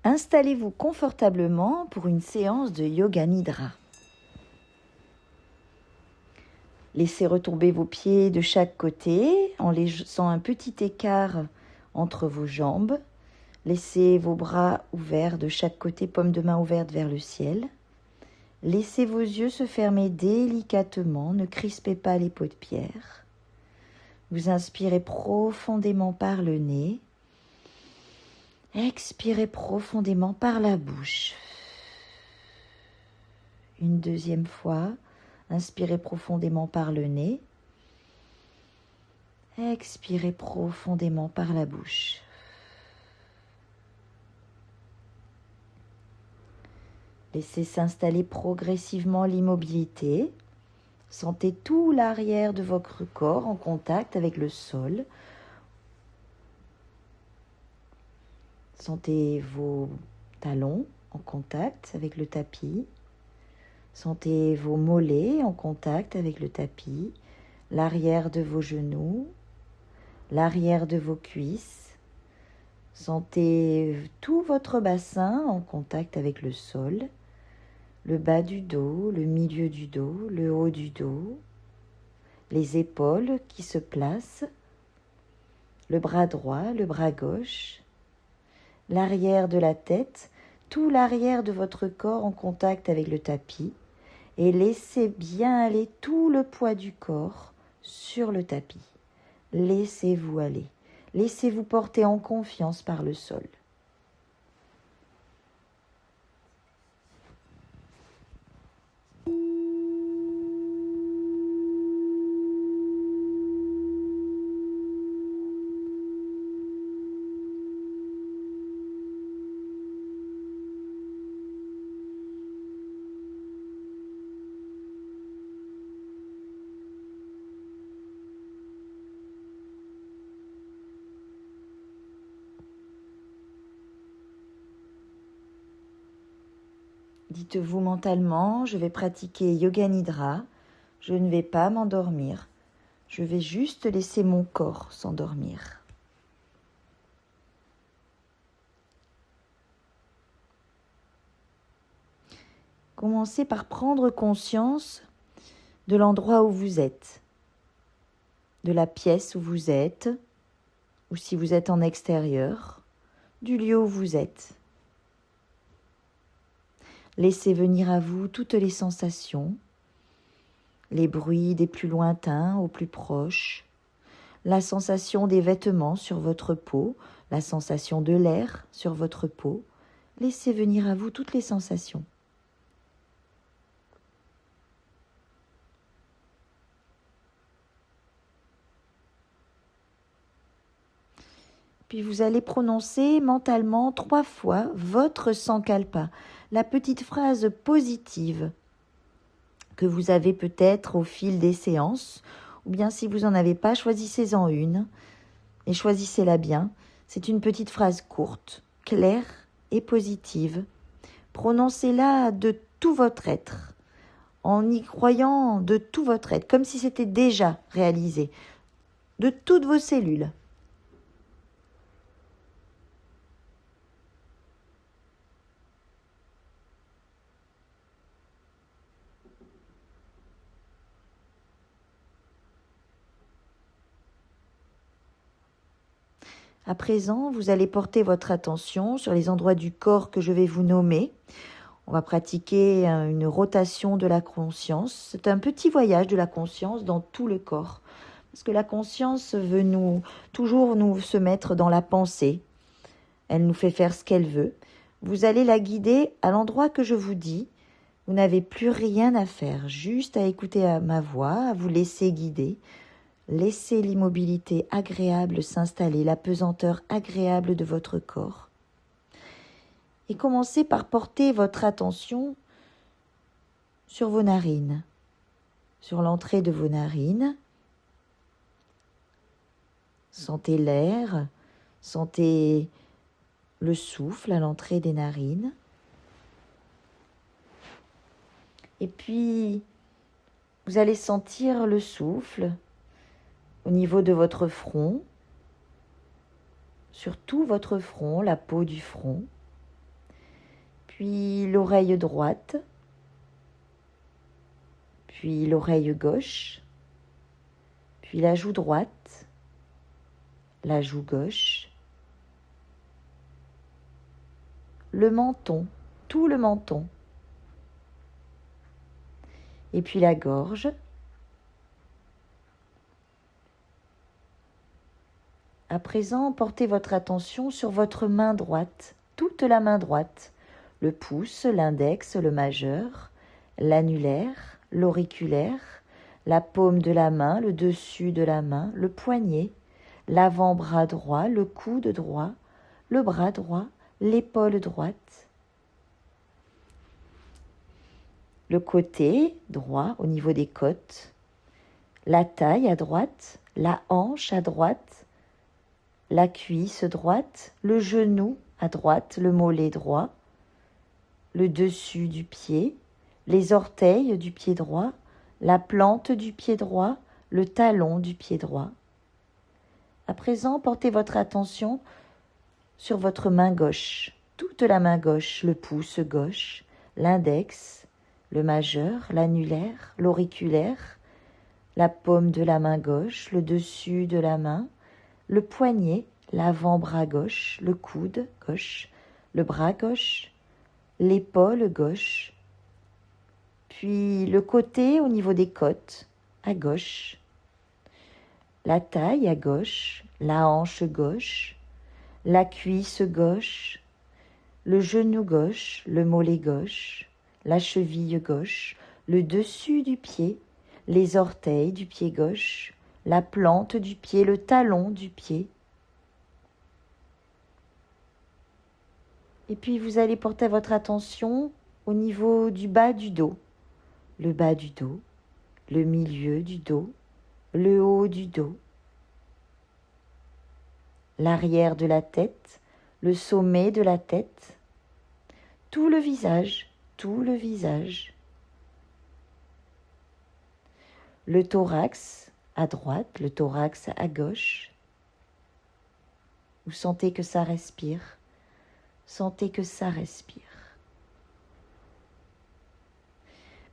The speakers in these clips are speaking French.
Installez-vous confortablement pour une séance de Yoga Nidra. Laissez retomber vos pieds de chaque côté en laissant un petit écart entre vos jambes. Laissez vos bras ouverts de chaque côté, paume de main ouverte vers le ciel. Laissez vos yeux se fermer délicatement, ne crispez pas les peaux de pierre. Vous inspirez profondément par le nez. Expirez profondément par la bouche. Une deuxième fois, inspirez profondément par le nez. Expirez profondément par la bouche. Laissez s'installer progressivement l'immobilité. Sentez tout l'arrière de votre corps en contact avec le sol. Sentez vos talons en contact avec le tapis. Sentez vos mollets en contact avec le tapis, l'arrière de vos genoux, l'arrière de vos cuisses. Sentez tout votre bassin en contact avec le sol, le bas du dos, le milieu du dos, le haut du dos, les épaules qui se placent, le bras droit, le bras gauche, l'arrière de la tête, tout l'arrière de votre corps en contact avec le tapis et laissez bien aller tout le poids du corps sur le tapis. Laissez-vous aller. Laissez-vous porter en confiance par le sol. Dites-vous mentalement, je vais pratiquer Yoga Nidra, je ne vais pas m'endormir, je vais juste laisser mon corps s'endormir. Commencez par prendre conscience de l'endroit où vous êtes, de la pièce où vous êtes, ou si vous êtes en extérieur, du lieu où vous êtes. Laissez venir à vous toutes les sensations, les bruits des plus lointains aux plus proches, la sensation des vêtements sur votre peau, la sensation de l'air sur votre peau. Laissez venir à vous toutes les sensations. Puis vous allez prononcer mentalement 3 fois votre sankalpa, la petite phrase positive que vous avez peut-être au fil des séances, ou bien si vous n'en avez pas, choisissez-en une et choisissez-la bien. C'est une petite phrase courte, claire et positive. Prononcez-la de tout votre être, en y croyant de tout votre être, comme si c'était déjà réalisé, de toutes vos cellules. À présent, vous allez porter votre attention sur les endroits du corps que je vais vous nommer. On va pratiquer une rotation de la conscience. C'est un petit voyage de la conscience dans tout le corps. Parce que la conscience veut toujours nous se mettre dans la pensée. Elle nous fait faire ce qu'elle veut. Vous allez la guider à l'endroit que je vous dis. Vous n'avez plus rien à faire, juste à écouter à ma voix, à vous laisser guider. Laissez l'immobilité agréable s'installer, la pesanteur agréable de votre corps. Et commencez par porter votre attention sur vos narines, sur l'entrée de vos narines. Sentez l'air, sentez le souffle à l'entrée des narines. Et puis, vous allez sentir le souffle au niveau de votre front, sur tout votre front, la peau du front. puis l'oreille droite, puis l'oreille gauche, puis la joue droite, la joue gauche, le menton, tout le menton, et puis la gorge, à présent, portez votre attention sur votre main droite, toute la main droite, le pouce, l'index, le majeur, l'annulaire, l'auriculaire, la paume de la main, le dessus de la main, le poignet, l'avant-bras droit, le coude droit, le bras droit, l'épaule droite, le côté droit au niveau des côtes, la taille à droite, la hanche à droite, la cuisse droite, le genou à droite, le mollet droit, le dessus du pied, les orteils du pied droit, la plante du pied droit, le talon du pied droit. À présent, portez votre attention sur votre main gauche, toute la main gauche, le pouce gauche, l'index, le majeur, l'annulaire, l'auriculaire, la paume de la main gauche, le dessus de la main, le poignet, l'avant-bras gauche, le coude gauche, le bras gauche, l'épaule gauche, puis le côté au niveau des côtes, à gauche, la taille à gauche, la hanche gauche, la cuisse gauche, le genou gauche, le mollet gauche, la cheville gauche, le dessus du pied, les orteils du pied gauche, la plante du pied, le talon du pied. Et puis vous allez porter votre attention au niveau du bas du dos, le bas du dos, le milieu du dos, le haut du dos, l'arrière de la tête, le sommet de la tête, tout le visage, le thorax à droite, le thorax à gauche. Vous sentez que ça respire,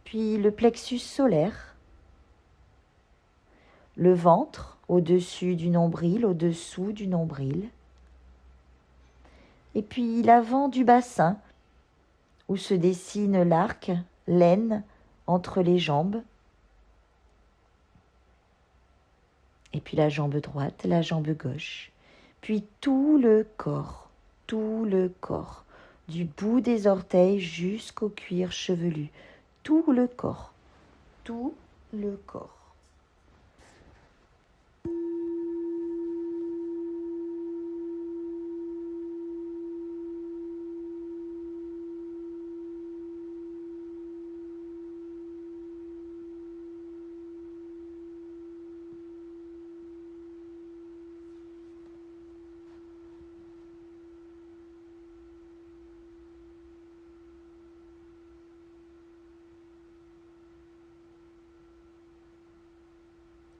Puis le plexus solaire, le ventre au-dessus du nombril, au-dessous du nombril. Et puis l'avant du bassin, où se dessine l'arc, l'aine entre les jambes. Et puis la jambe droite, la jambe gauche. Puis tout le corps, du bout des orteils jusqu'au cuir chevelu. Tout le corps.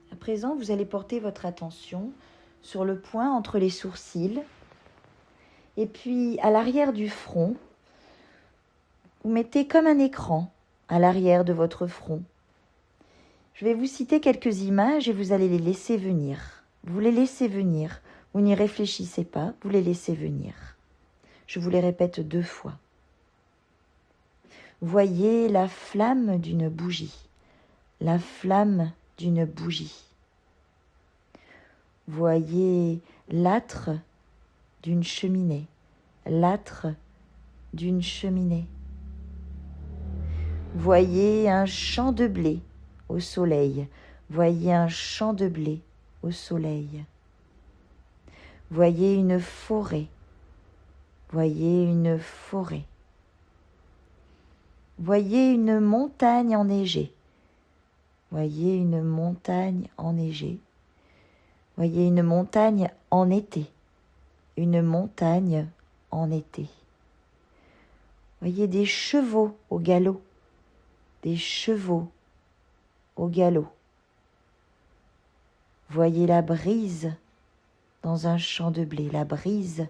À présent, vous allez porter votre attention sur le point entre les sourcils et puis à l'arrière du front. Vous mettez comme un écran à l'arrière de votre front. Je vais vous citer quelques images et vous allez les laisser venir. Vous les laissez venir. Vous n'y réfléchissez pas, vous les laissez venir. Je vous les répète 2 fois. Voyez la flamme d'une bougie. La flamme d'une bougie. Voyez l'âtre d'une cheminée. L'âtre d'une cheminée. Voyez un champ de blé au soleil. Voyez un champ de blé au soleil. Voyez une forêt. Voyez une forêt. Voyez une montagne enneigée. Voyez une montagne enneigée. Voyez une montagne en été. Une montagne en été. Voyez des chevaux au galop. Des chevaux au galop. Voyez la brise dans un champ de blé. La brise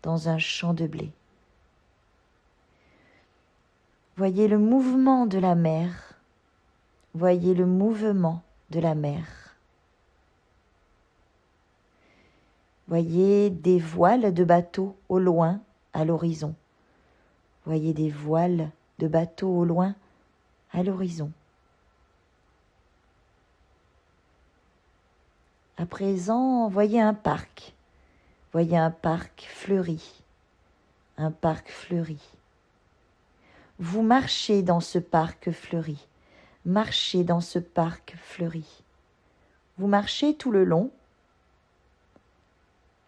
dans un champ de blé. Voyez le mouvement de la mer. Voyez le mouvement de la mer. Voyez des voiles de bateaux au loin, à l'horizon. Voyez des voiles de bateaux au loin, à l'horizon. À présent, voyez un parc. Voyez un parc fleuri. Un parc fleuri. Vous marchez dans ce parc fleuri. Marchez dans ce parc fleuri. Vous marchez tout le long.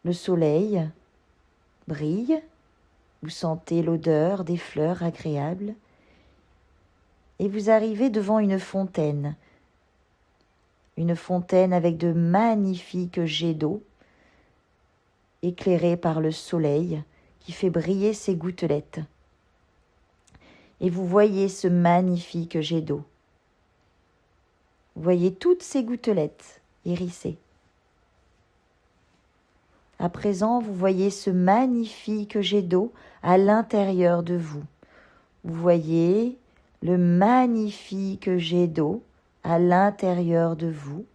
Le soleil brille. Vous sentez l'odeur des fleurs agréables. Et vous arrivez devant une fontaine. Une fontaine avec de magnifiques jets d'eau, éclairée par le soleil qui fait briller ses gouttelettes. Et vous voyez ce magnifique jet d'eau. Vous voyez toutes ces gouttelettes hérissées. À présent, vous voyez ce magnifique jet d'eau à l'intérieur de vous. Vous voyez le magnifique jet d'eau à l'intérieur de vous.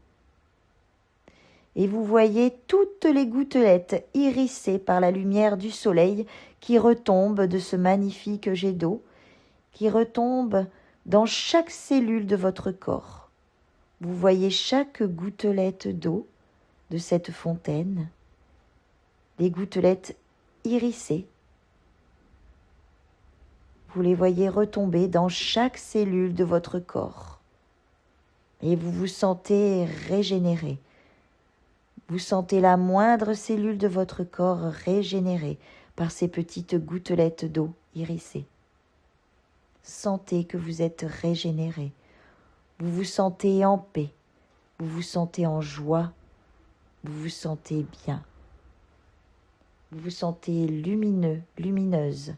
Et vous voyez toutes les gouttelettes irisées par la lumière du soleil qui retombent de ce magnifique jet d'eau, qui retombent dans chaque cellule de votre corps. Vous voyez chaque gouttelette d'eau de cette fontaine, des gouttelettes irisées. Vous les voyez retomber dans chaque cellule de votre corps. Et vous vous sentez régénéré. Vous sentez la moindre cellule de votre corps régénérée par ces petites gouttelettes d'eau irisées. Sentez que vous êtes régénéré. Vous vous sentez en paix. Vous vous sentez en joie. Vous vous sentez bien. Vous vous sentez lumineux, lumineuse.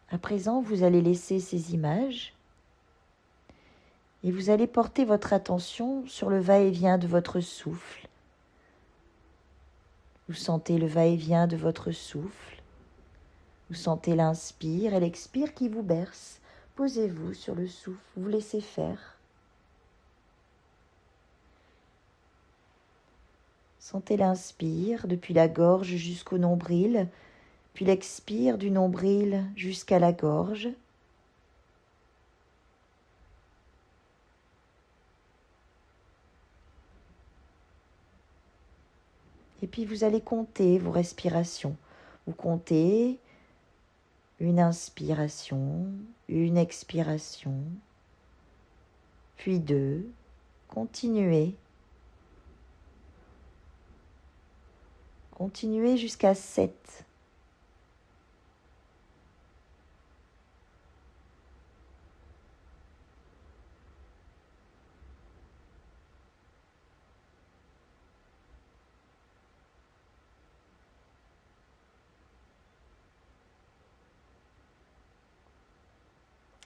À présent, vous allez laisser ces images et vous allez porter votre attention sur le va-et-vient de votre souffle. Vous sentez le va-et-vient de votre souffle. Vous sentez l'inspire et l'expire qui vous berce. Posez-vous sur le souffle, vous laissez faire. Sentez l'inspire depuis la gorge jusqu'au nombril, puis l'expire du nombril jusqu'à la gorge. Et puis vous allez compter vos respirations. Vous comptez une inspiration, une expiration, puis 2. Continuez. Continuez jusqu'à 7.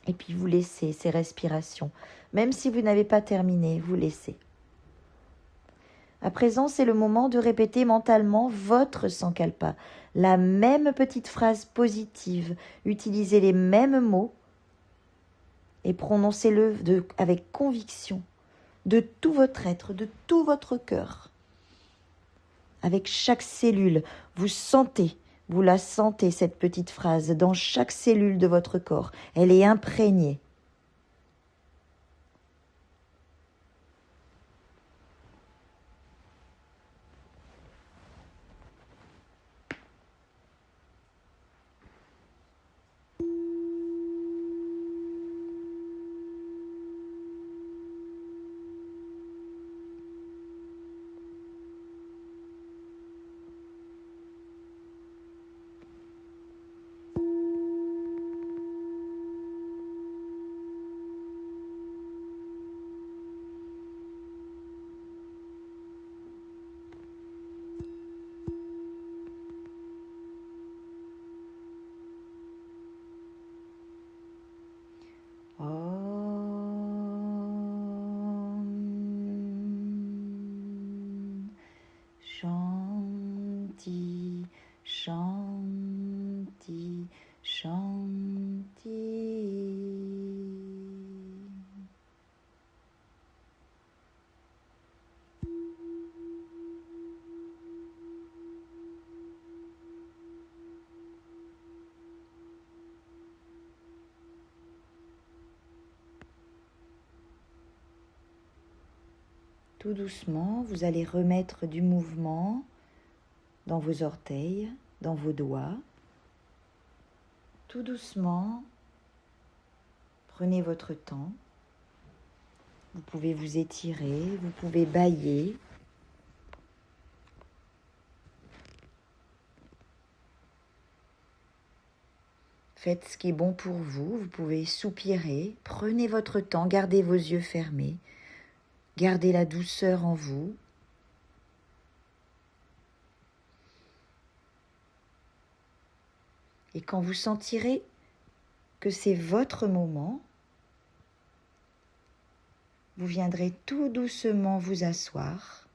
Et puis vous laissez ces respirations. Même si vous n'avez pas terminé, vous laissez. À présent, c'est le moment de répéter mentalement votre Sankalpa. La même petite phrase positive. Utilisez les mêmes mots et prononcez-le avec conviction, de tout votre être, de tout votre cœur. Avec chaque cellule, vous la sentez, cette petite phrase, dans chaque cellule de votre corps. Elle est imprégnée. Om Shanti. Shanti, Shanti, Shanti. Tout doucement, vous allez remettre du mouvement dans vos orteils, dans vos doigts. Tout doucement, prenez votre temps. Vous pouvez vous étirer, vous pouvez bâiller. Faites ce qui est bon pour vous. Vous pouvez soupirer. Prenez votre temps, gardez vos yeux fermés. Gardez la douceur en vous. Et quand vous sentirez que c'est votre moment, vous viendrez tout doucement vous asseoir.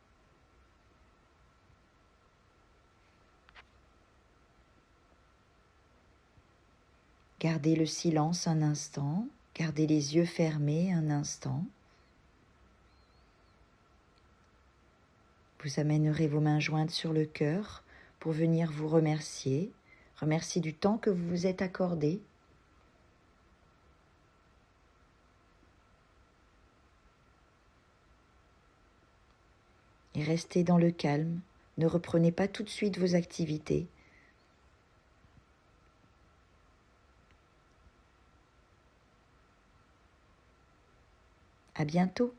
Gardez le silence un instant, gardez les yeux fermés un instant. Vous amènerez vos mains jointes sur le cœur pour venir vous remercier. Remercier du temps que vous vous êtes accordé. Et restez dans le calme. Ne reprenez pas tout de suite vos activités. À bientôt.